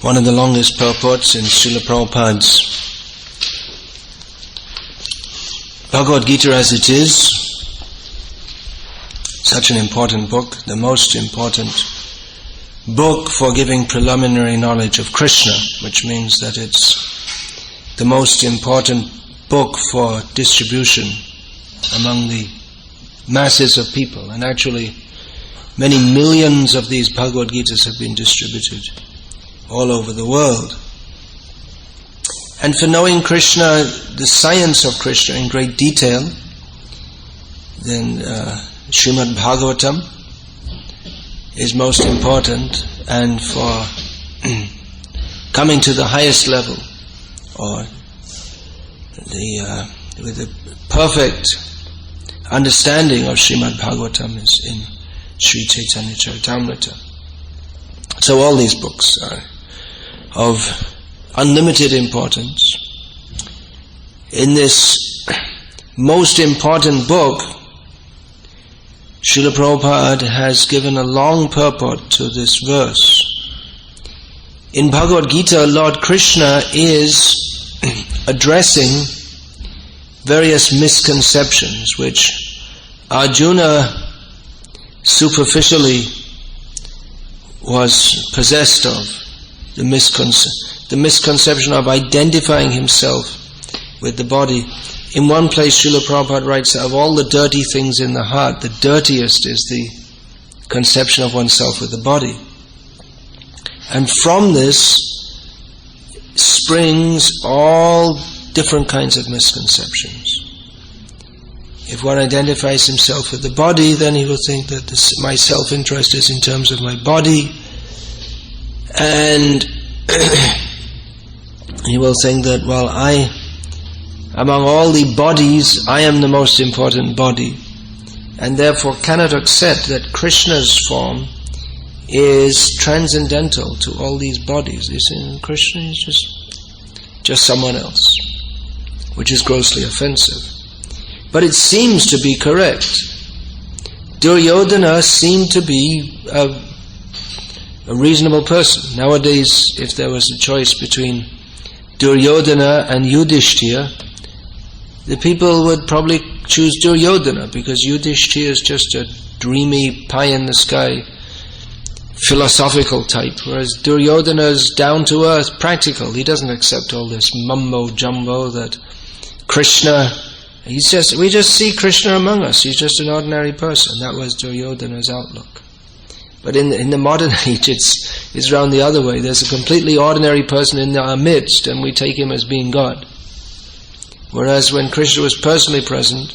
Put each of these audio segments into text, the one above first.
one of the longest purports in Srila Prabhupada's Bhagavad Gita as it is. Such an important book, the most important book for giving preliminary knowledge of Krishna, which means that it's the most important book for distribution among the masses of people. And actually, many millions of these Bhagavad Gitas have been distributed all over the world. And for knowing Krishna, the science of Krishna in great detail, then Srimad Bhagavatam is most important, and for coming to the highest level, or with the perfect understanding of Srimad Bhagavatam is in Sri Chaitanya Charitamrita. So all these books are of unlimited importance. In this most important book, Srila Prabhupada has given a long purport to this verse. In Bhagavad Gita, Lord Krishna is addressing various misconceptions which Arjuna superficially was possessed of. The misconception of identifying himself with the body. In one place, Srila Prabhupada writes that of all the dirty things in the heart, the dirtiest is the conception of oneself with the body. And from this springs all different kinds of misconceptions. If one identifies himself with the body, then he will think that my self-interest is in terms of my body, and he will think that, well, among all the bodies, I am the most important body, and therefore cannot accept that Krishna's form is transcendental to all these bodies. They say Krishna is just someone else, which is grossly offensive. But it seems to be correct. Duryodhana seemed to be a reasonable person. Nowadays, if there was a choice between Duryodhana and Yudhishthira, the people would probably choose Duryodhana, because Yudhishthira is just a dreamy, pie-in-the-sky, philosophical type, whereas Duryodhana is down-to-earth, practical. He doesn't accept all this mumbo-jumbo that Krishna... we just see Krishna among us. He's just an ordinary person. That was Duryodhana's outlook. But in the modern age, it's round the other way. There's a completely ordinary person in our midst, and we take him as being God. Whereas when Krishna was personally present,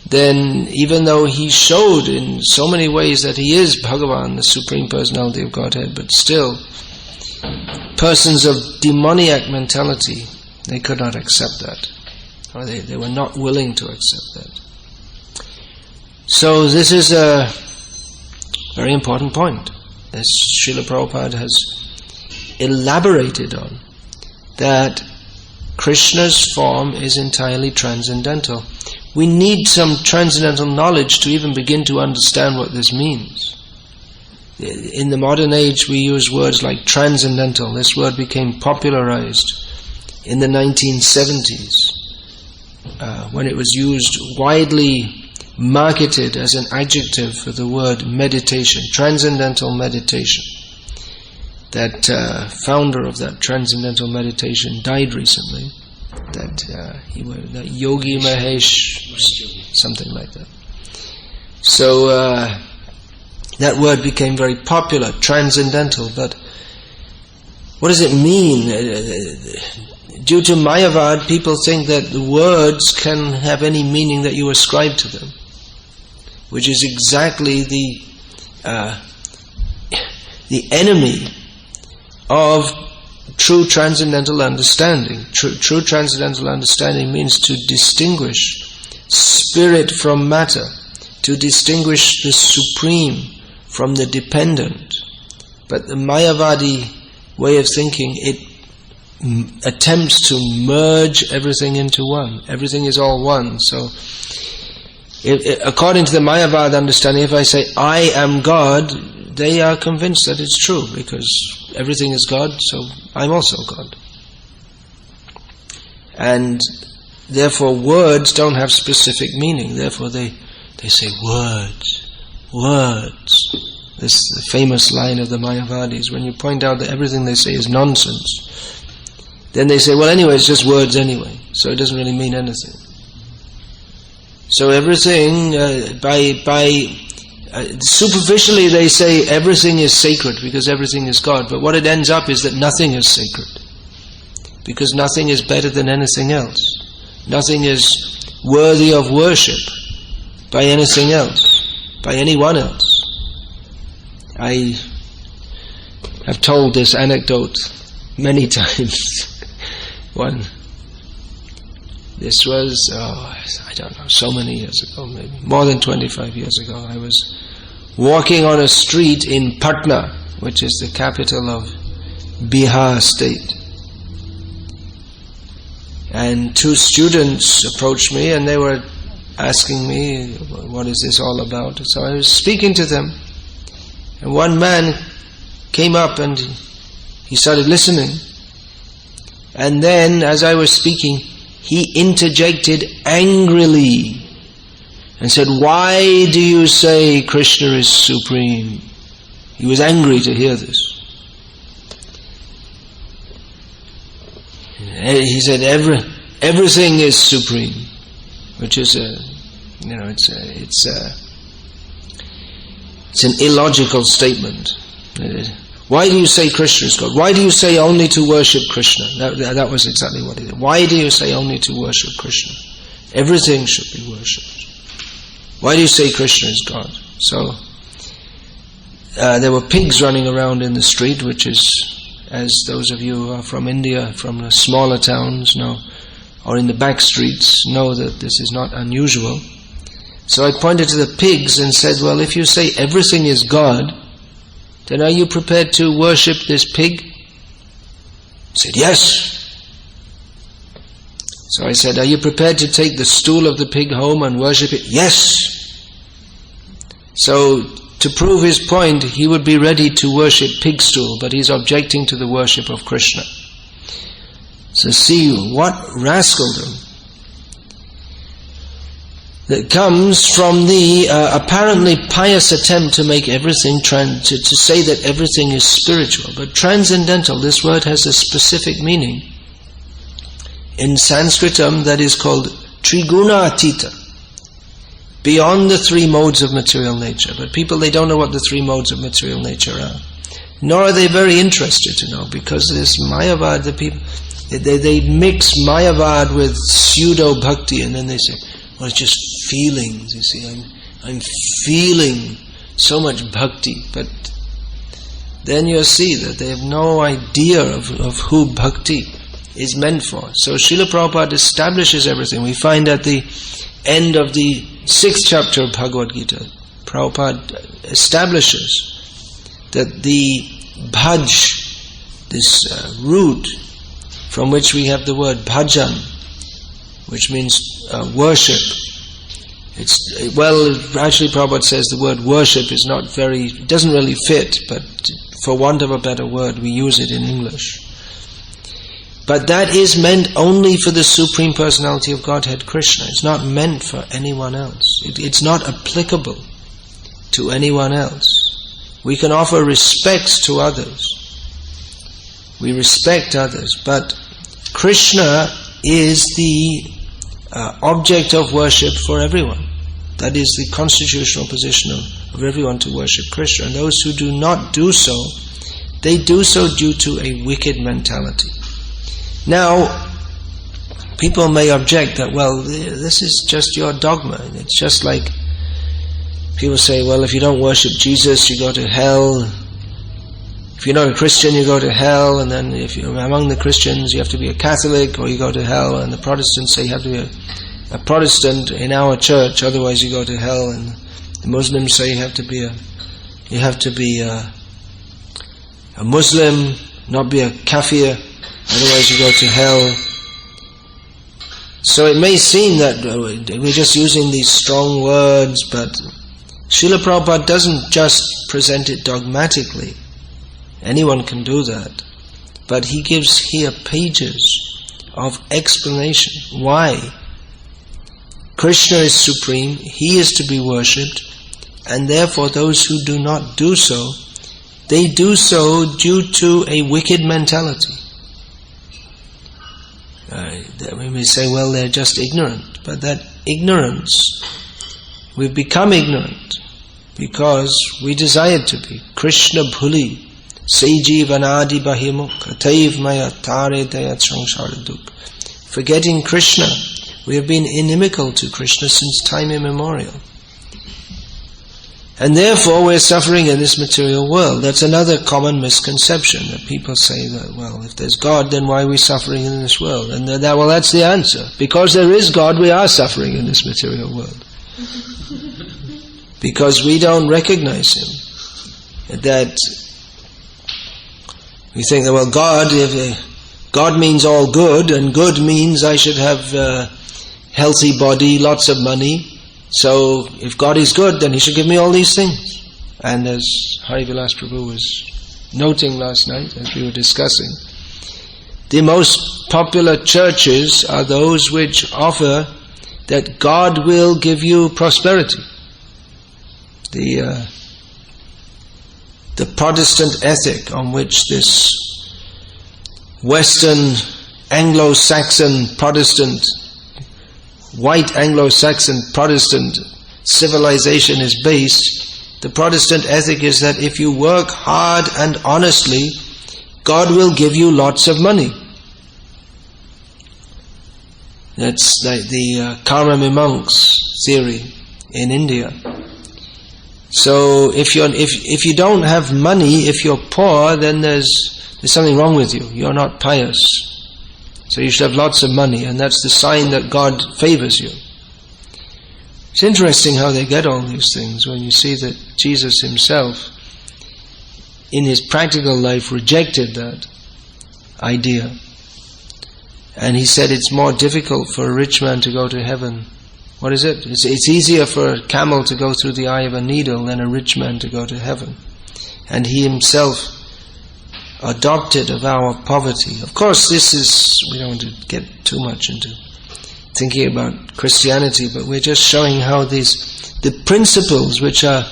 then even though he showed in so many ways that he is Bhagavan, the Supreme Personality of Godhead, but still, persons of demoniac mentality, they could not accept that. Or they were not willing to accept that. So this is a very important point. As Srila Prabhupada has elaborated on, that Krishna's form is entirely transcendental. We need some transcendental knowledge to even begin to understand what this means. In the modern age, we use words like transcendental. This word became popularized in the 1970s. When it was used, widely marketed as an adjective for the word meditation, transcendental meditation. That founder of that transcendental meditation died recently. That Yogi Mahesh, something like that. So that word became very popular, transcendental. But what does it mean? Due to Mayavad, people think that the words can have any meaning that you ascribe to them, which is exactly the enemy of true transcendental understanding. True transcendental understanding means to distinguish spirit from matter, to distinguish the supreme from the dependent. But the Mayavadi way of thinking, it attempts to merge everything into one. Everything is all one. So, according to the Mayavad understanding, if I say, I am God, they are convinced that it's true, because everything is God, so I'm also God. And therefore words don't have specific meaning, therefore they say words. This is the famous line of the Mayavadis. When you point out that everything they say is nonsense, then they say, well, anyway, it's just words anyway, so it doesn't really mean anything. So everything, superficially they say everything is sacred because everything is God, but what it ends up is that nothing is sacred, because nothing is better than anything else. Nothing is worthy of worship by anything else, by anyone else. I have told this anecdote many times. This was, I don't know, so many years ago, maybe more than 25 years ago. I was walking on a street in Patna, which is the capital of Bihar state. And two students approached me and they were asking me, what is this all about? So I was speaking to them. And one man came up and he started listening. And then, as I was speaking, he interjected angrily and said, "Why do you say Krishna is supreme?" He was angry to hear this. He said, everything is supreme, which is it's an illogical statement. Why do you say Krishna is God? Why do you say only to worship Krishna? That was exactly what he did. Why do you say only to worship Krishna? Everything should be worshipped. Why do you say Krishna is God? So there were pigs running around in the street, which is, as those of you who are from India, from the smaller towns know, or in the back streets, know that this is not unusual. So I pointed to the pigs and said, well, if you say everything is God, then are you prepared to worship this pig? He said, yes. So I said, are you prepared to take the stool of the pig home and worship it? Yes. So to prove his point, he would be ready to worship pig stool, but he's objecting to the worship of Krishna. So see what rascaldom that comes from the apparently pious attempt to make everything, to say that everything is spiritual. But transcendental, this word has a specific meaning. In Sanskritam, that is called Triguna Atita, beyond the three modes of material nature. But people, they don't know what the three modes of material nature are. Nor are they very interested to know, because this Mayavad, the people, they mix Mayavad with pseudo-bhakti, and then they say, well, it's just feelings, you see, I'm feeling so much bhakti, but then you'll see that they have no idea of who bhakti is meant for. So Srila Prabhupada establishes everything. We find at the end of the 6th chapter of Bhagavad Gita, Prabhupada establishes that the bhaj, this root from which we have the word bhajan, which means worship. Actually Prabhupada says the word worship is not it doesn't really fit, but for want of a better word, we use it in English. But that is meant only for the Supreme Personality of Godhead, Krishna. It's not meant for anyone else. It's not applicable to anyone else. We can offer respects to others. We respect others, but Krishna is the object of worship for everyone. That is the constitutional position of everyone, to worship Krishna. And those who do not do so, they do so due to a wicked mentality. Now, people may object that, well, this is just your dogma. It's just like people say, well, if you don't worship Jesus, you go to hell. If you're not a Christian, you go to hell. And then if you're among the Christians, you have to be a Catholic or you go to hell. And the Protestants say you have to be a Protestant in our church, otherwise you go to hell. And the Muslims say you have to be a Muslim, not be a kafir, otherwise you go to hell. So it may seem that we're just using these strong words, but Srila Prabhupada doesn't just present it dogmatically. Anyone can do that. But he gives here pages of explanation why Krishna is supreme, he is to be worshipped, and therefore those who do not do so, they do so due to a wicked mentality. We may say, well, they're just ignorant, but that ignorance, we've become ignorant because we desired to be. Krishna bhuli, seji vanadi bahimuk, ataiv maya tare dayat sangsharaduk. Forgetting Krishna, we have been inimical to Krishna since time immemorial. And therefore we're suffering in this material world. That's another common misconception, that people say that, well, if there's God, then why are we suffering in this world? And well, that's the answer. Because there is God, we are suffering in this material world. Because we don't recognize Him. That we think that, well, God means all good, and good means I should have a healthy body, lots of money. So, if God is good, then He should give me all these things. And as Hari Vilas Prabhu was noting last night, as we were discussing, the most popular churches are those which offer that God will give you prosperity. The Protestant ethic on which this Western Anglo-Saxon Protestant, white Anglo-Saxon Protestant civilization is based, the Protestant ethic is that if you work hard and honestly, God will give you lots of money. That's like the Karma Mimamsa theory in India. So if you don't have money, if you're poor, then there's something wrong with you. You're not pious. So you should have lots of money, and that's the sign that God favors you. It's interesting how they get all these things when you see that Jesus Himself, in His practical life, rejected that idea. And He said it's more difficult for a rich man to go to heaven. What is it? It's easier for a camel to go through the eye of a needle than a rich man to go to heaven. And He Himself adopted a vow of poverty. Of course, this is, we don't want to get too much into thinking about Christianity, but we're just showing how the principles which are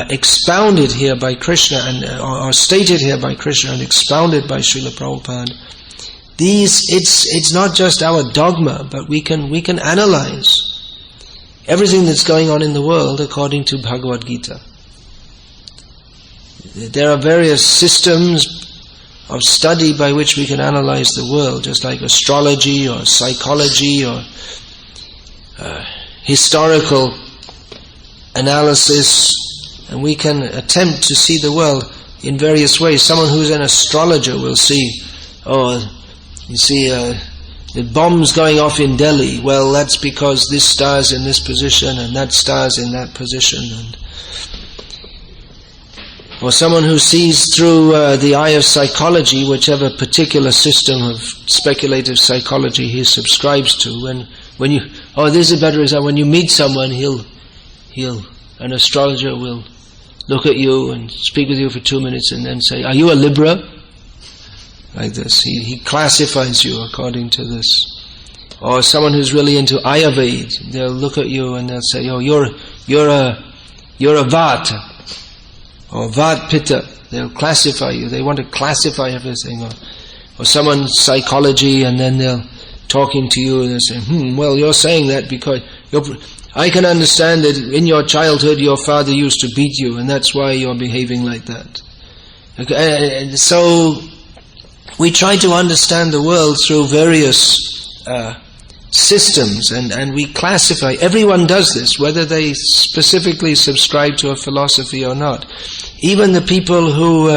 expounded here by Krishna and are stated here by Krishna and expounded by Srila Prabhupada, it's not just our dogma, but we can analyze everything that's going on in the world according to Bhagavad Gita. There are various systems of study by which we can analyze the world, just like astrology or psychology or historical analysis, and we can attempt to see the world in various ways. Someone who's an astrologer will see, you see the bombs going off in Delhi. Well, that's because this star's in this position and that star's in that position. Or someone who sees through the eye of psychology, whichever particular system of speculative psychology he subscribes to. When you this is a better example. When you meet someone, an astrologer will look at you and speak with you for 2 minutes and then say, "Are you a Libra?" Like this. He classifies you according to this. Or someone who's really into Ayurveda, they'll look at you and they'll say, "Oh, you're a Vata." Or Vat Pitta, they'll classify you. They want to classify everything. Or someone's psychology, and then they'll talking to you and they'll say, well, you're saying that because I can understand that in your childhood your father used to beat you, and that's why you're behaving like that. Okay, so we try to understand the world through various systems, and we classify. Everyone does this, whether they specifically subscribe to a philosophy or not. Even the people who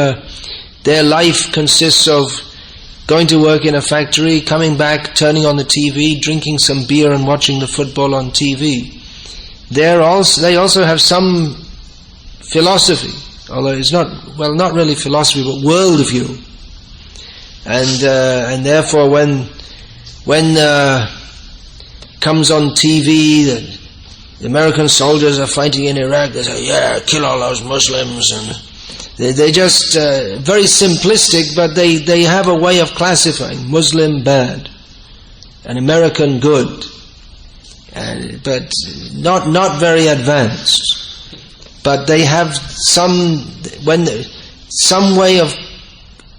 their life consists of going to work in a factory, coming back, turning on the TV, drinking some beer and watching the football on TV. They also have some philosophy, although it's not really philosophy, but worldview. And therefore when comes on TV the American soldiers are fighting in Iraq, they say, yeah, kill all those Muslims, and they're just very simplistic, but they have a way of classifying Muslim bad and American good, but not very advanced. But they have some way of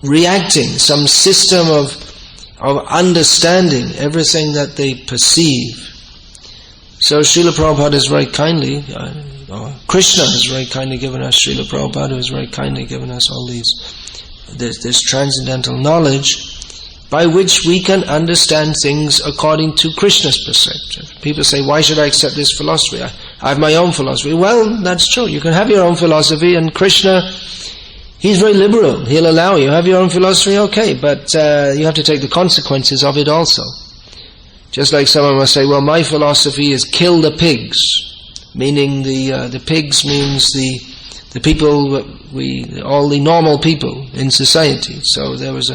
reacting, some system of understanding everything that they perceive. So Srila Prabhupada is very kindly, or Krishna has very kindly given us, Srila Prabhupada has very kindly given us all this transcendental knowledge by which we can understand things according to Krishna's perspective. People say, why should I accept this philosophy? I have my own philosophy. Well, that's true. You can have your own philosophy, and Krishna, he's very liberal. He'll allow you. Have your own philosophy, okay, but you have to take the consequences of it also. Just like someone must say, well, my philosophy is kill the pigs, meaning the pigs means the people, all the normal people in society. So there was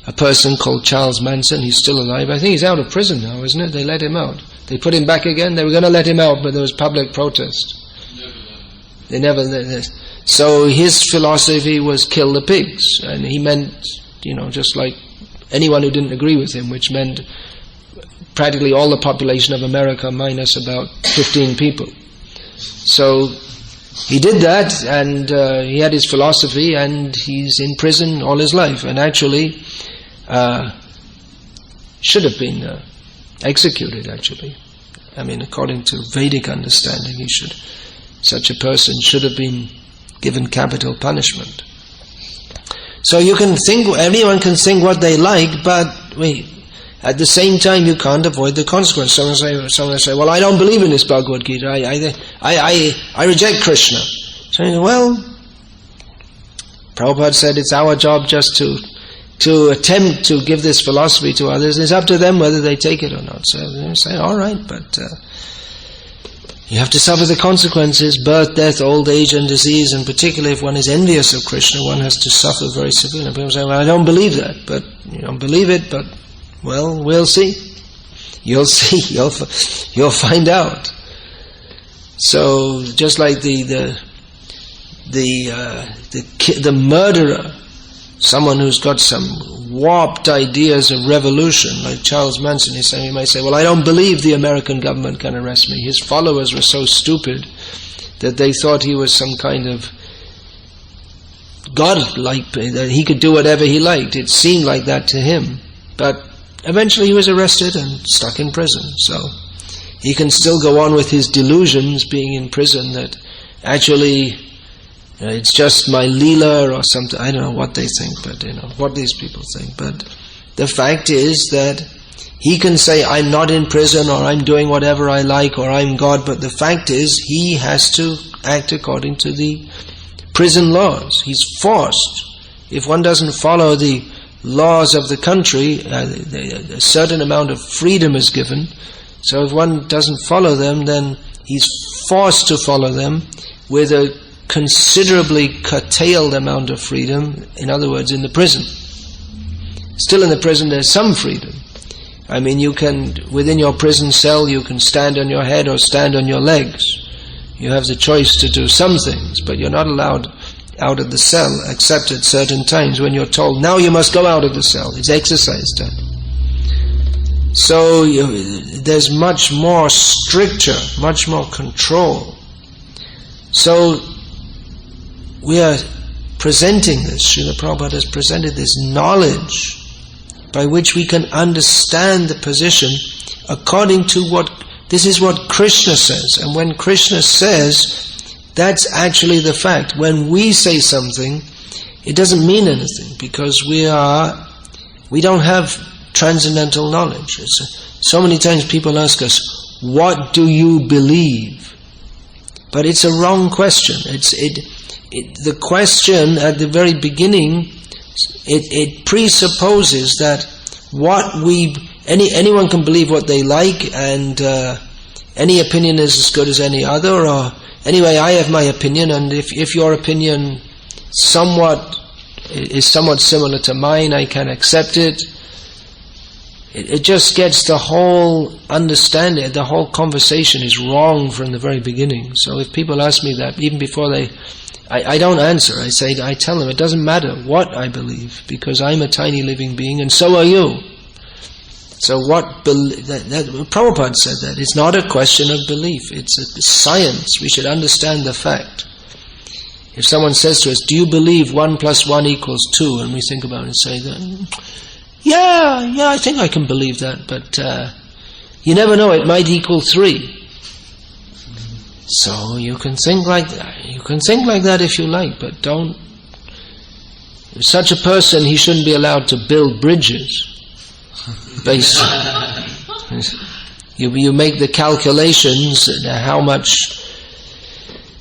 a person called Charles Manson. He's still alive. I think he's out of prison now, isn't it? They let him out. They put him back again. They were going to let him out, but there was public protest. They never let him. So his philosophy was kill the pigs, and he meant, just like anyone who didn't agree with him, which meant practically all the population of America minus about 15 people. So he did that, and he had his philosophy, and he's in prison all his life, and actually should have been executed, actually. I mean, according to Vedic understanding, such a person should have been given capital punishment. So you can think, everyone can think what they like, but at the same time you can't avoid the consequence. Someone will say, well, I don't believe in this Bhagavad Gita. I reject Krishna. So, well, Prabhupada said it's our job just to attempt to give this philosophy to others. It's up to them whether they take it or not. So they say, all right, but you have to suffer the consequences, birth, death, old age and disease, and particularly if one is envious of Krishna, one has to suffer very severely. People say, well, I don't believe that, but you don't believe it, but well, we'll see. You'll see. You'll find out. So just like the murderer, someone who's got some warped ideas of revolution, like Charles Manson, he might say, well, I don't believe the American government can arrest me. His followers were so stupid that they thought he was some kind of God-like, that he could do whatever he liked. It seemed like that to him. But eventually he was arrested and stuck in prison. So he can still go on with his delusions being in prison, that actually it's just my leela or something. I don't know what they think, but what these people think. But the fact is that he can say, I'm not in prison, or I'm doing whatever I like, or I'm God, but the fact is he has to act according to the prison laws. He's forced. If one doesn't follow the laws of the country, a certain amount of freedom is given. So if one doesn't follow them, then he's forced to follow them with a considerably curtailed amount of freedom. In other words, in the prison. Still in the prison there's some freedom. I mean, you can, within your prison cell, you can stand on your head or stand on your legs. You have the choice to do some things, but you're not allowed out of the cell except at certain times when you're told, now you must go out of the cell. It's exercise time. So there's much more stricture, much more control. So we are presenting this, Srila Prabhupada has presented this knowledge by which we can understand the position according to this is what Krishna says. And when Krishna says, that's actually the fact. When we say something, it doesn't mean anything, because we don't have transcendental knowledge. So many times people ask us, what do you believe? But it's a wrong question. The question at the very beginning, it presupposes that anyone can believe what they like, and any opinion is as good as any other, or anyway, I have my opinion, and if your opinion is somewhat similar to mine, I can accept it. it just gets the whole understanding, the whole conversation is wrong from the very beginning. So if people ask me that, even before I don't answer. I tell them it doesn't matter what I believe, because I'm a tiny living being and so are you. So Prabhupada said that. It's not a question of belief, it's a science. We should understand the fact. If someone says to us, do you believe 1 + 1 = 2? And we think about it and say that, yeah, I think I can believe that, but you never know, it might equal 3. So you can think like that. You can think like that if you like, but don't. If such a person, he shouldn't be allowed to build bridges. You make the calculations how much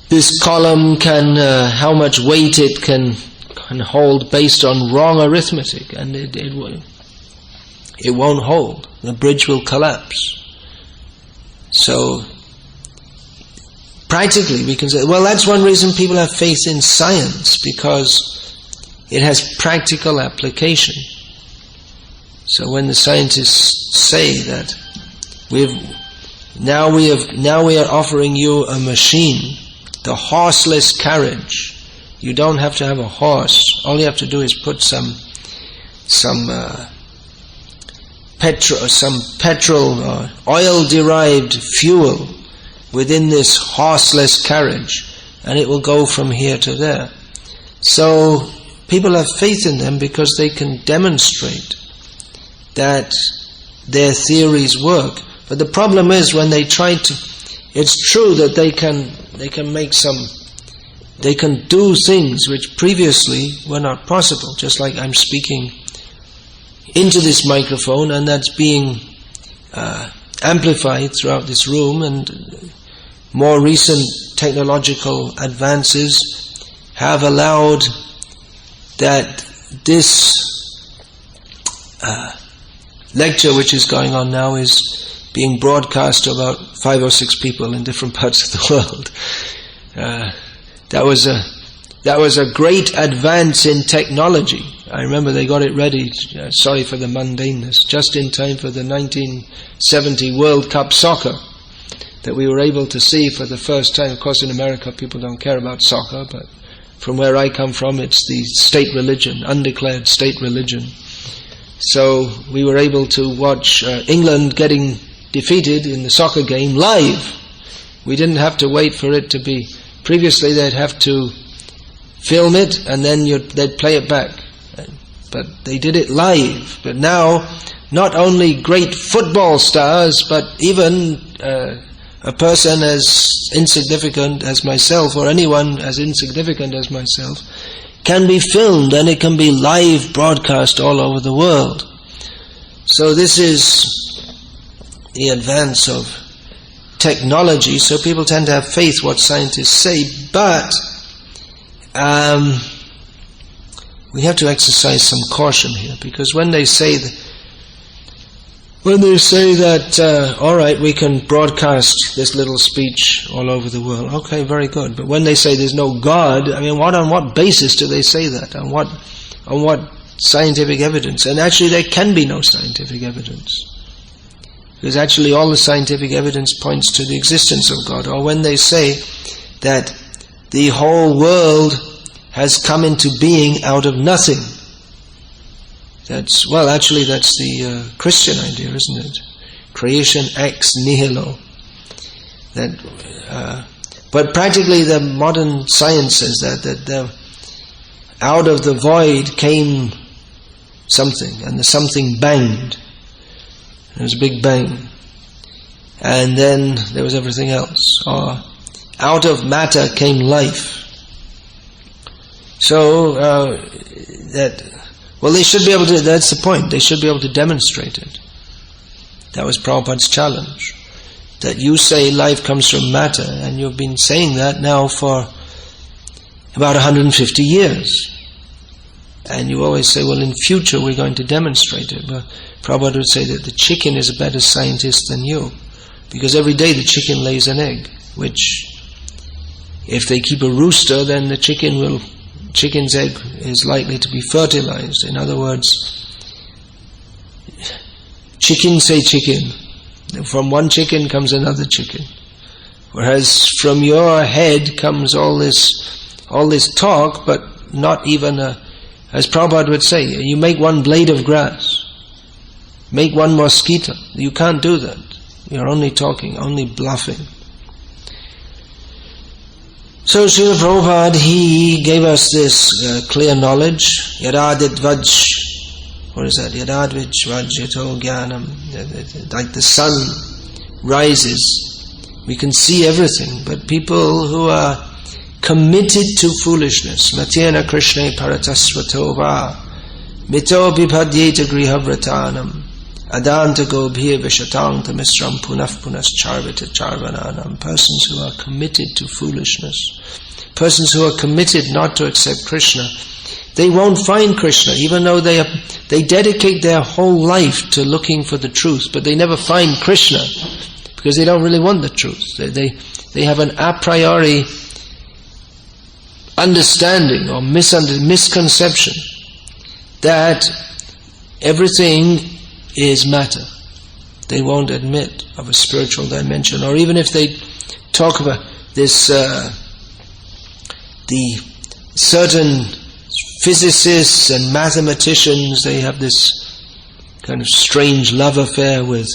this column can, how much weight it can hold based on wrong arithmetic, and it won't hold. The bridge will collapse. So practically we can say, well, that's one reason people have faith in science, because it has practical application. So when the scientists say that now we are offering you a machine, the horseless carriage. You don't have to have a horse. All you have to do is put some petrol or oil-derived fuel within this horseless carriage, and it will go from here to there. So people have faith in them because they can demonstrate that their theories work. But the problem is when they try to, it's true that they can do things which previously were not possible. Just like I'm speaking into this microphone, and that's being amplified throughout this room, and more recent technological advances have allowed that this lecture which is going on now is being broadcast to about 5 or 6 people in different parts of the world. That was a great advance in technology. I remember they got it ready, sorry for the mundaneness, just in time for the 1970 World Cup soccer, that we were able to see for the first time. Of course in America people don't care about soccer, but from where I come from it's the state religion, undeclared state religion. So we were able to watch England getting defeated in the soccer game live. We didn't have to wait for it to be. Previously they'd have to film it and then they'd play it back. But they did it live. But now, not only great football stars, but even a person as insignificant as myself, or anyone as insignificant as myself, can be filmed, and it can be live broadcast all over the world. So this is the advance of technology, so people tend to have faith what scientists say, but we have to exercise some caution here, because when they say that all right, we can broadcast this little speech all over the world, okay, very good. But when they say there's no God, I mean, on what basis do they say that? On what scientific evidence? And actually, there can be no scientific evidence, because actually all the scientific evidence points to the existence of God. Or when they say that the whole world has come into being out of nothing. That's the Christian idea, isn't it? Creation ex nihilo. But practically the modern science says that out of the void came something, and the something banged. There was a big bang. And then there was everything else. Or out of matter came life. So they should be able to, that's the point, they should be able to demonstrate it. That was Prabhupada's challenge. That you say life comes from matter, and you've been saying that now for about 150 years. And you always say, well, in future we're going to demonstrate it. But Prabhupada would say that the chicken is a better scientist than you, because every day the chicken lays an egg, which if they keep a rooster, then the chicken's egg is likely to be fertilized. In other words, chicken say chicken. From one chicken comes another chicken. Whereas from your head comes all this talk, but not even as Prabhupada would say, you make one blade of grass, make one mosquito. You can't do that. You're only talking, only bluffing. So Srila Prabhupada, he gave us this clear knowledge. Yadadidvaj, what is that? Yadadidvaj yato jnanam. Like the sun rises, we can see everything. But people who are committed to foolishness, matyena krishne paratasvato va, mito bipadyeta grihavratanam, adanta gobhir vishatanta misram punaf punas charvita charvananam. Persons who are committed to foolishness, persons who are committed not to accept Krishna, they won't find Krishna, even though they dedicate their whole life to looking for the truth, but they never find Krishna because they don't really want the truth. They have an a priori understanding or misconception that everything is matter. They won't admit of a spiritual dimension, or even if they talk about this, the certain physicists and mathematicians, they have this kind of strange love affair with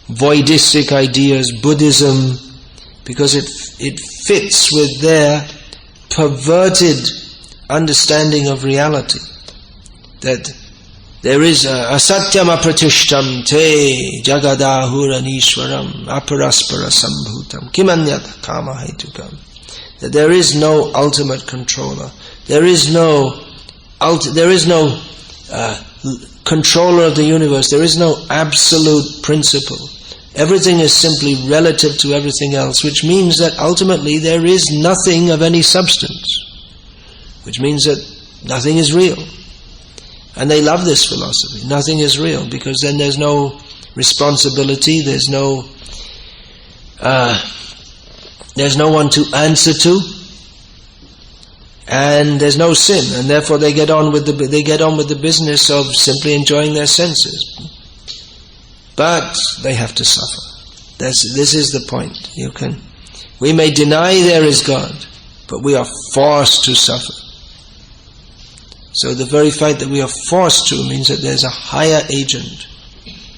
Voidistic ideas, Buddhism, because it fits with their perverted understanding of reality. That there is asatyam apratishtam te jagadahuranishwaram aparaspara sambhutam kimanyat kama hetukam. That there is no ultimate controller. There is no controller of the universe. There is no absolute principle. Everything is simply relative to everything else, which means that ultimately there is nothing of any substance, which means that nothing is real. And they love this philosophy. Nothing is real, because then there's no responsibility, there's no one to answer to, and there's no sin, and therefore they get on with the business of simply enjoying their senses. But they have to suffer. This is the point. We may deny there is God, but we are forced to suffer. So the very fact that we are forced to means that there's a higher agent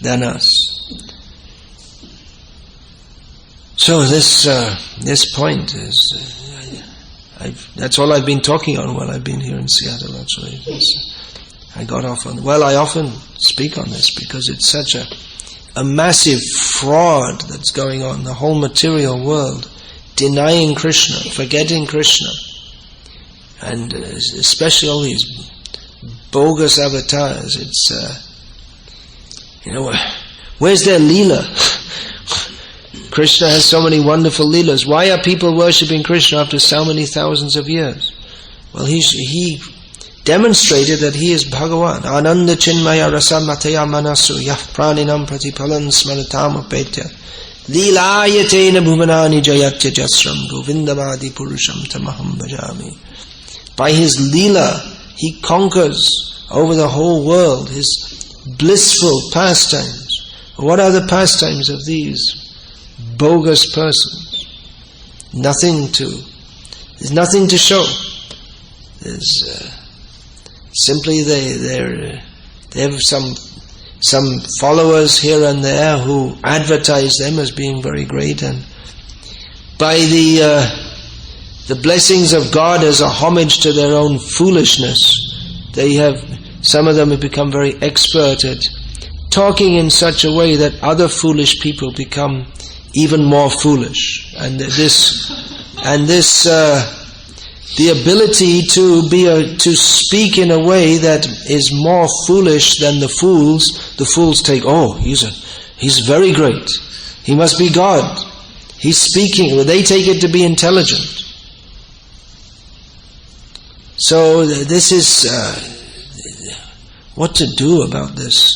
than us. So this point is, that's all I've been talking on while I've been here in Seattle. Actually, I got off on. Well, I often speak on this because it's such a massive fraud that's going on. The whole material world denying Krishna, forgetting Krishna, and especially all these bogus avatars. It's where's their leela? Krishna has so many wonderful leelas. Why are people worshipping Krishna after so many thousands of years? Well, he demonstrated that he is Bhagavan. Ananda chinmaya rasa mataya manasu yah praninam pratipalan smaratam apetya leelayatena bhuvanani jayatya jasram govindamadi purusham tamaham bhajami. By his leela, he conquers over the whole world, his blissful pastimes. What are the pastimes of these bogus persons? There's nothing to show. There's simply they have some followers here and there who advertise them as being very great, and by the blessings of God as a homage to their own foolishness, some of them have become very expert at talking in such a way that other foolish people become even more foolish. And the ability to speak in a way that is more foolish than the fools take, he's very great, he must be God, he's speaking. Well, they take it to be intelligent. So this is what to do about this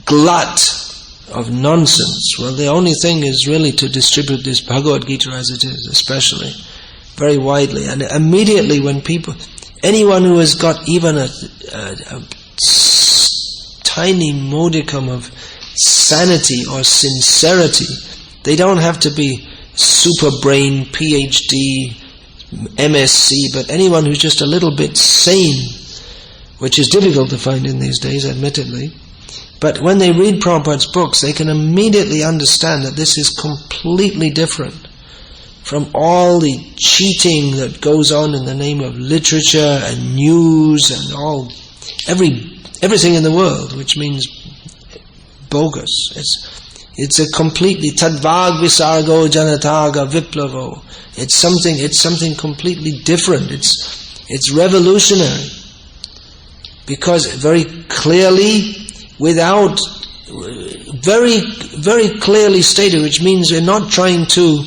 glut of nonsense. Well, the only thing is really to distribute this Bhagavad Gita as it is, especially very widely. And immediately when anyone who has got even a tiny modicum of sanity or sincerity. They don't have to be super brain, PhD, MSc, but anyone who's just a little bit sane, which is difficult to find in these days, admittedly. But when they read Prabhupada's books, they can immediately understand that this is completely different from all the cheating that goes on in the name of literature and news and everything in the world, which means bogus. It's a completely tadvag visargo janataga viplavo. It's something completely different. It's revolutionary, because very clearly, without very very clearly stated, which means we're not trying to,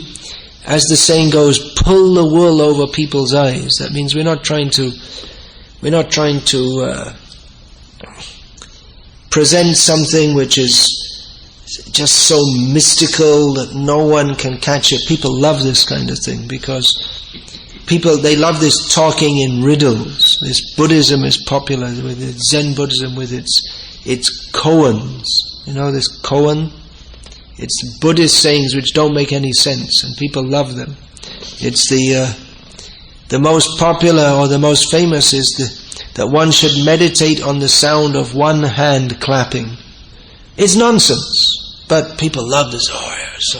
as the saying goes, pull the wool over people's eyes. That means we're not trying to present something which is just so mystical that no one can catch it. People love this kind of thing because they love this talking in riddles. This Buddhism is popular with its Zen Buddhism, with its koans. You know this koan? It's Buddhist sayings which don't make any sense, and people love them. It's the most popular or the most famous is that one should meditate on the sound of one hand clapping. It's nonsense, but people love this. Oh, yeah, so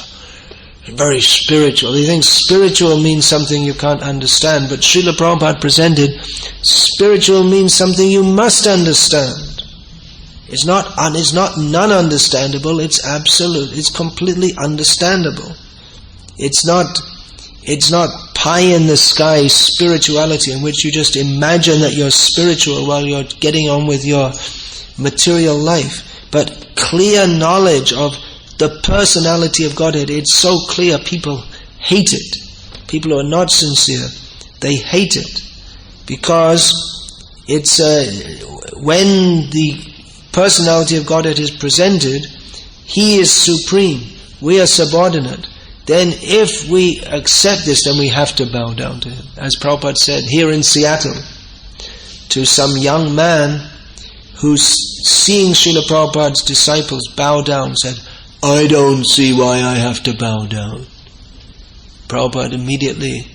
very spiritual. They think spiritual means something you can't understand, but Srila Prabhupada presented spiritual means something you must understand. It's not non-understandable, it's absolute, it's completely understandable. It's not pie in the sky spirituality in which you just imagine that you're spiritual while you're getting on with your material life, but clear knowledge of the personality of Godhead. It's so clear, people hate it. People who are not sincere, they hate it, because it's when the personality of Godhead is presented, He is supreme, we are subordinate. Then if we accept this, then we have to bow down to Him. As Prabhupada said here in Seattle, to some young man who's seeing Srila Prabhupada's disciples bow down, said, "I don't see why I have to bow down." Prabhupada immediately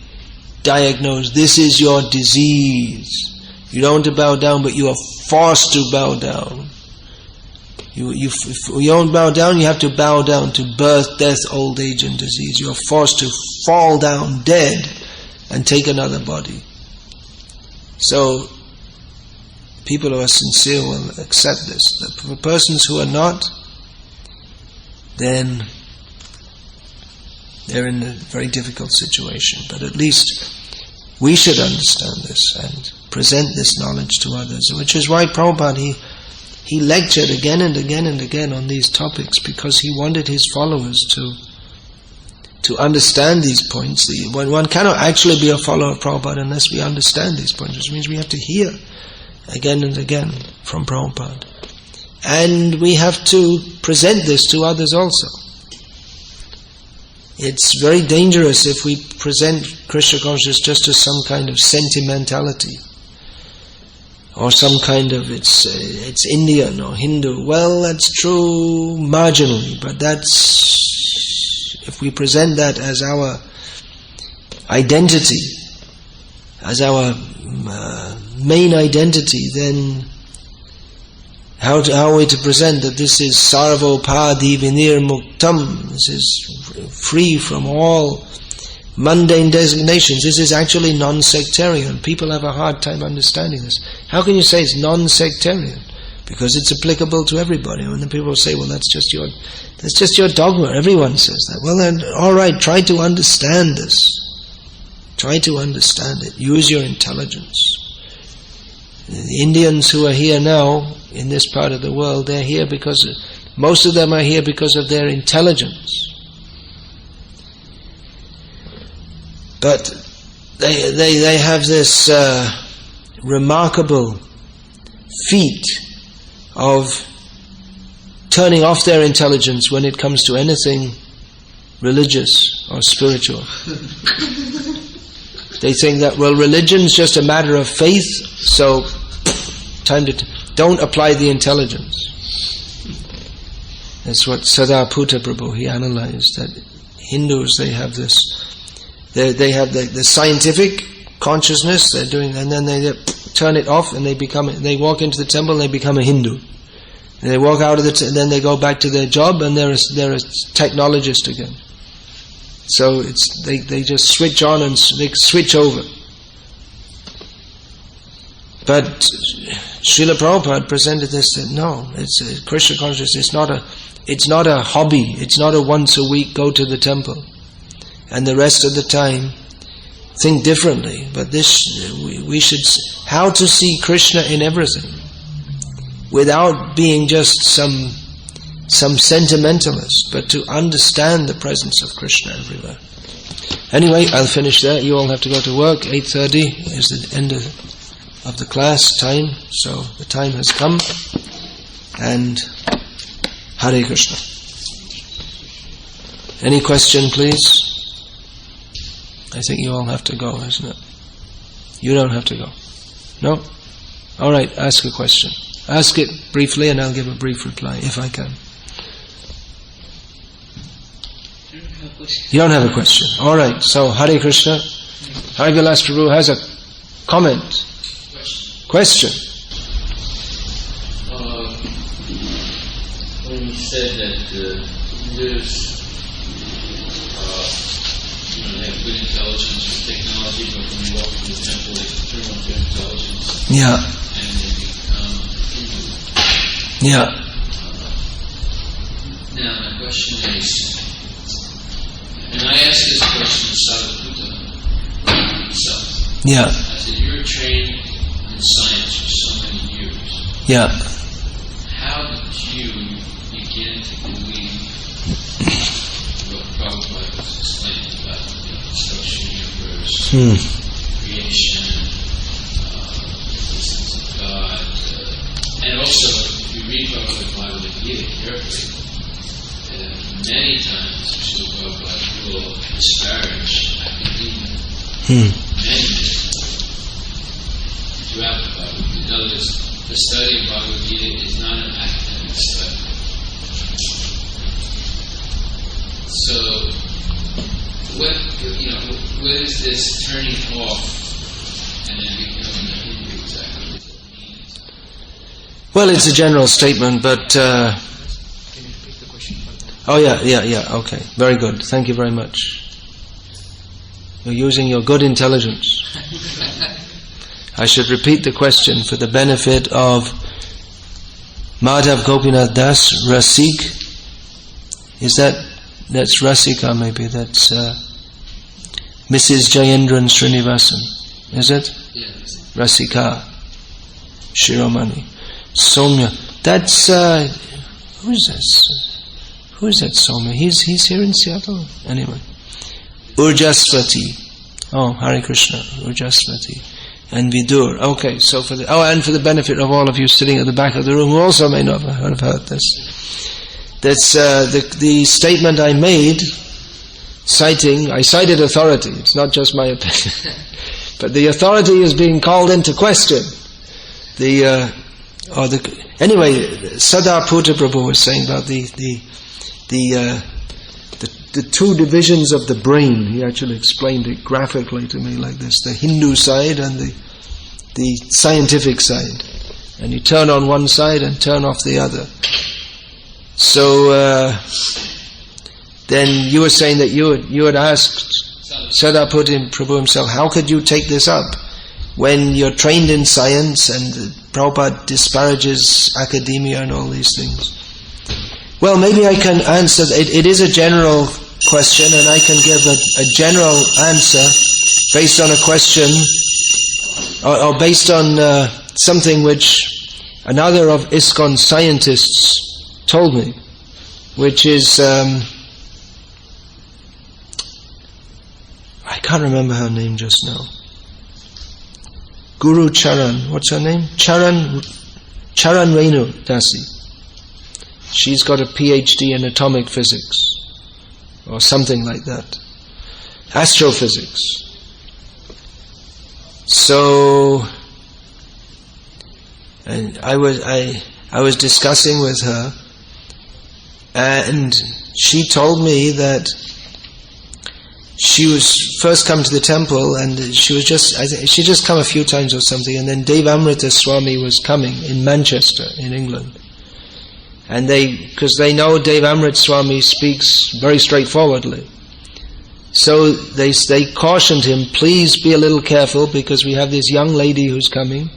diagnosed, this is your disease. You don't have to bow down, but you are forced to bow down. If you don't bow down, you have to bow down to birth, death, old age and disease. You are forced to fall down dead and take another body. So, people who are sincere will accept this. For persons who are not, then they're in a very difficult situation. But at least we should understand this and present this knowledge to others, which is why Prabhupada, he lectured again and again and again on these topics, because he wanted his followers to understand these points. One cannot actually be a follower of Prabhupada unless we understand these points, which means we have to hear again and again from Prabhupada. And we have to present this to others also. It's very dangerous if we present Krishna consciousness just as some kind of sentimentality, or some kind of it's Indian or Hindu. Well, that's true marginally, but if we present that as our identity, as our main identity, then how are we to present that this is sarvopadi vinir muktam, this is free from all mundane designations, this is actually non-sectarian. People have a hard time understanding this. How can you say it's non-sectarian? Because it's applicable to everybody. And then people will say, well, that's just your dogma, everyone says that. Well then, alright, try to understand this. Try to understand it. Use your intelligence. The Indians who are here now, in this part of the world, they're here because, most of them are here because of their intelligence. But they have this remarkable feat of turning off their intelligence when it comes to anything religious or spiritual. They think that, well, religion's just a matter of faith, so don't apply the intelligence. That's what Sadaputa Prabhu, he analyzed, that Hindus, they have this, they have the scientific consciousness, they're doing, and then they turn it off and they walk into the temple and they become a Hindu. And they walk out of then they go back to their job and they're a technologist again. So they just switch on and they switch over. But Srila Prabhupada presented this, that no, it's a Krishna consciousness, it's not a hobby, it's not a once a week go to the temple and the rest of the time think differently. But this, we should, how to see Krishna in everything without being just some sentimentalist, but to understand the presence of Krishna everywhere. Anyway, I'll finish there. You all have to go to work. 8:30 is the end of the class time, so the time has come. And Hare Krishna. Any question, please? I think you all have to go, isn't it? You don't have to go. No? Alright, ask a question. Ask it briefly and I'll give a brief reply, if I can. You don't have a question. Alright, so Hare Krishna. Hari Vilas Prabhu has a comment. Question. When you said that Hindus they have good intelligence with technology, but when you walk into the temple they turn off their intelligence. Yeah. And they become Hindu. Yeah. Now my question is, and I asked this question to Sadhuputa himself. Yeah. I said, you're trained in science for so many years. Yeah. How did you begin to believe what Prabhupada was explaining about the structure of the universe, creation, the existence of God, and also if you read Bhagavad Gita carefully, many times Srila Prabhupada will disparage academia. Many times throughout the Bhagavad Gita. In other words, the study of Bhagavad Gita is not an academic study. So, what is this turning off and then becoming a Hindu exactly? What does it mean? Well, it's a general statement, but oh yeah, okay. Very good. Thank you very much. You're using your good intelligence. I should repeat the question for the benefit of Madhav Gopinath Das, Rasik. That's Rasika maybe, that's Mrs. Jayendran Srinivasan. Is it? Yes. Rasika Shiromani. Somya. That's, who is this? Who is that Somya? He's here in Seattle. Anyway. Urjasvati. Oh, Hare Krishna. Urjasvati. And Vidur. Okay, so and for the benefit of all of you sitting at the back of the room who also may not have heard this. That's the statement I made, I cited authority. It's not just my opinion. But the authority is being called into question. Anyway, Sadaputa Prabhu was saying about the two divisions of the brain. He actually explained it graphically to me like this: the Hindu side and the scientific side. And you turn on one side and turn off the other. So then you were saying that you had asked Sadaputa Prabhu himself, how could you take this up when you're trained in science and Prabhupada disparages academia and all these things? Well, maybe I can answer. It is a general question, and I can give a general answer based on a question, or based on something which another of ISKCON scientists told me, which is, I can't remember her name just now. Guru Charan, what's her name? Charan Renu Dasi. She's got a PhD in atomic physics, or something like that. Astrophysics. So, and I was discussing with her, and she told me that she was first come to the temple, and she just come a few times or something, and then Devamrita Swami was coming in Manchester, in England. And because they know Devamrita Swami speaks very straightforwardly. So they cautioned him, please be a little careful, because we have this young lady who's coming,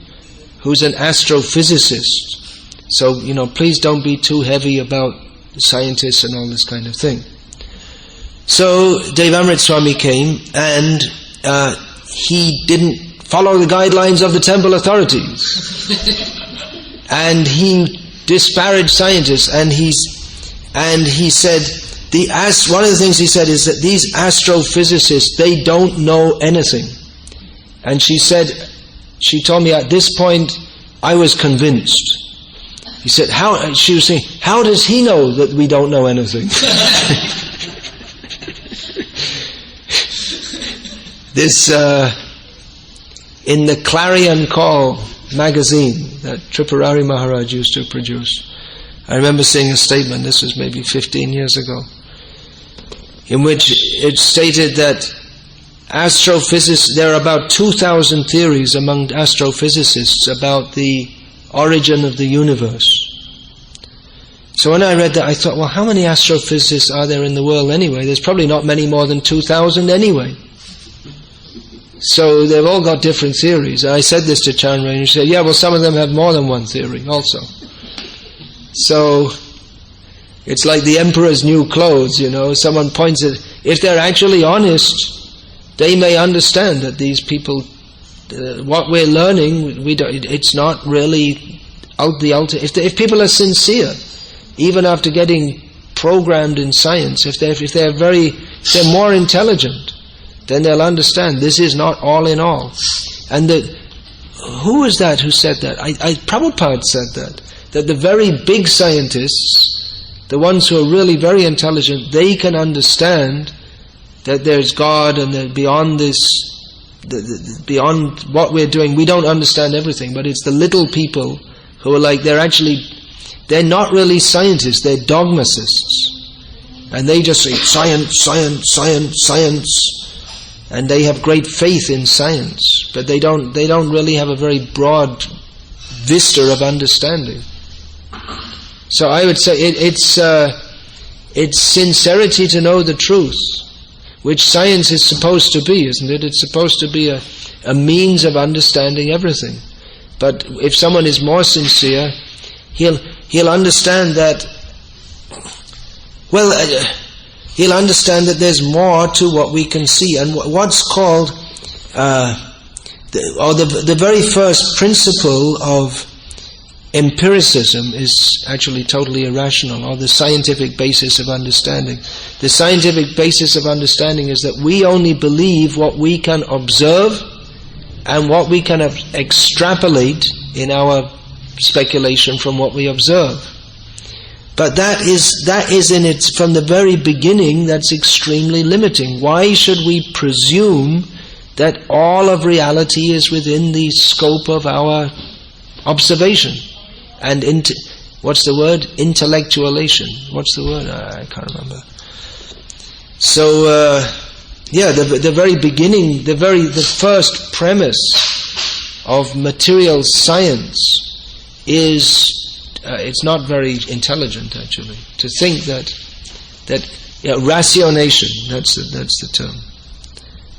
who's an astrophysicist. So, please don't be too heavy about scientists and all this kind of thing. So Devamrita Swami came, and he didn't follow the guidelines of the temple authorities. And he disparaged scientists, and he said, one of the things he said is that these astrophysicists, they don't know anything. And she told me at this point, I was convinced. He said, she was saying, how does he know that we don't know anything? This, in the Clarion Call magazine that Tripurari Maharaj used to produce, I remember seeing a statement, this was maybe 15 years ago, in which it stated that there are about 2,000 theories among astrophysicists about the origin of the universe. So when I read that, I thought, well, how many astrophysicists are there in the world anyway? There's probably not many more than 2,000 anyway. So they've all got different theories. And I said this to Chandra, and he said, yeah, well, some of them have more than one theory also. So it's like the emperor's new clothes, someone points at, if they're actually honest, they may understand that these people, what we're learning, it's not really the ultimate. If people are sincere, even after getting programmed in science, if they're more intelligent, then they'll understand this is not all in all. And who was that who said that? Prabhupada said that the very big scientists, the ones who are really very intelligent, they can understand that there's God, and that beyond this, beyond what we're doing, we don't understand everything, but it's the little people who are like, they're not really scientists, they're dogmatists. And they just say, science, science, science, science. And they have great faith in science, but they don't really have a very broad vista of understanding. So I would say it's sincerity to know the truth, which science is supposed to be, isn't it? It's supposed to be a means of understanding everything. But if someone is more sincere, he'll understand that. He'll understand that there's more to what we can see, and what's called the very first principle of empiricism is actually totally irrational, or the scientific basis of understanding. The scientific basis of understanding is that we only believe what we can observe and what we can extrapolate in our speculation from what we observe. But that is in its, from the very beginning, that's extremely limiting. Why should we presume that all of reality is within the scope of our observation? And what's the word? Intellectualization. What's the word? I can't remember. So, the very beginning, the first premise of material science is it's not very intelligent, actually, to think that rationation, that's the term.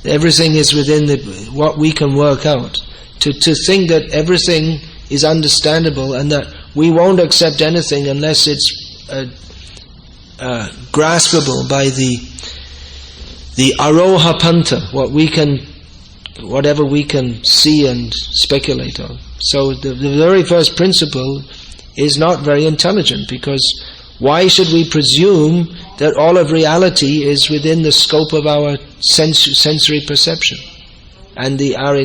Everything is within what we can work out. To think that everything is understandable and that we won't accept anything unless it's graspable by the aroha panta, whatever we can see and speculate on. So the very first principle is not very intelligent, because why should we presume that all of reality is within the scope of our sensory perception and our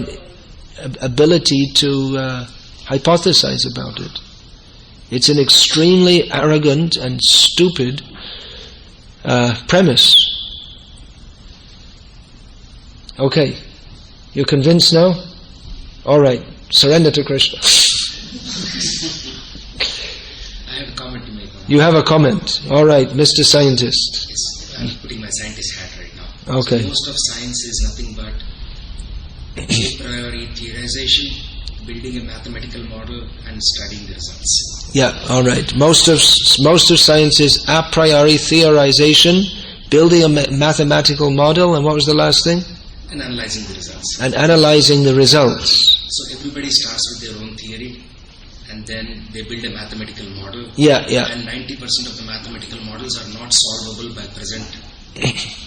ability to hypothesize about it? It's an extremely arrogant and stupid premise. Okay, you're convinced now? All right, surrender to Krishna. have a comment to make on You have a comment. All right, Mr. Scientist. Yes, I'm putting my scientist hat right now. Okay. So most of science is nothing but a priori theorization, building a mathematical model, and studying the results. Yeah, all right. Most of science is a priori theorization, building a mathematical model, and what was the last thing? And analyzing the results. And analyzing the results. So everybody starts with their own theory, and then they build a mathematical model. Yeah, yeah. And 90% of the mathematical models are not solvable by present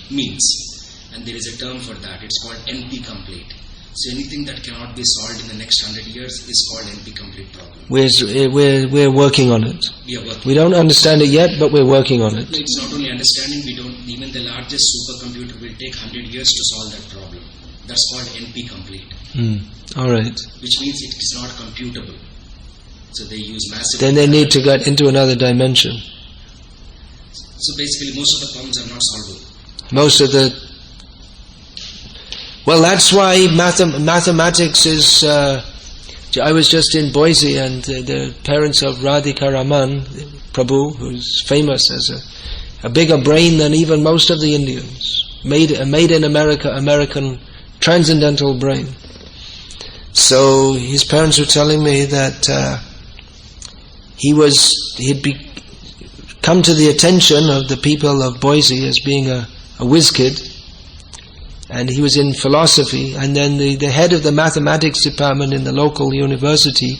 means. And there is a term for that. It's called NP-complete. So anything that cannot be solved in the next 100 years is called NP-complete problem. We're working on it. We are working. We don't understand it yet, but we're working on it. It's not only understanding, even the largest supercomputer will take 100 years to solve that problem. That's called NP-complete. All right. Which means it is not computable. So they use massive... Then they need to get into another dimension. So basically most of the problems are not solvable. Most of the... Well, that's why mathematics is... I was just in Boise, and the parents of Radhika Raman, Prabhu, who's famous as a bigger brain than even most of the Indians. Made in America, American transcendental brain. So his parents were telling me that he'd come to the attention of the people of Boise as being a whiz kid, and he was in philosophy, and then the head of the mathematics department in the local university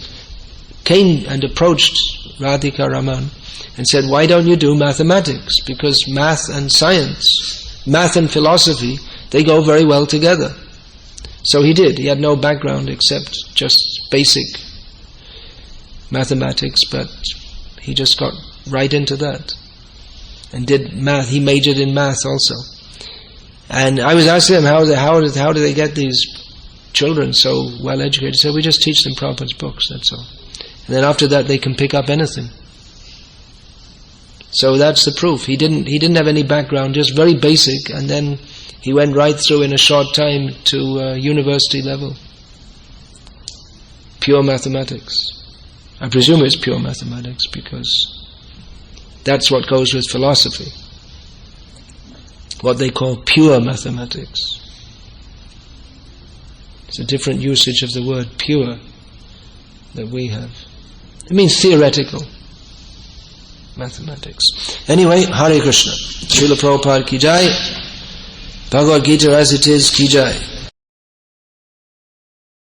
came and approached Radhika Raman and said, why don't you do mathematics? Because math and science, math and philosophy, they go very well together. So he did. He had no background except just basic mathematics, but he just got right into that and did math. He majored in math also. And I was asking him, how do they get these children so well educated? He said, we just teach them Prabhupada's books, that's all. And then after that they can pick up anything. So that's the proof. He didn't have any background, just very basic, and then he went right through in a short time to university level. Pure mathematics. I presume it's pure mathematics because that's what goes with philosophy. What they call pure mathematics. It's a different usage of the word pure that we have. It means theoretical mathematics. Anyway, Hare Krishna. Srila Prabhupada ki jai. Bhagavad Gita as it is ki jai.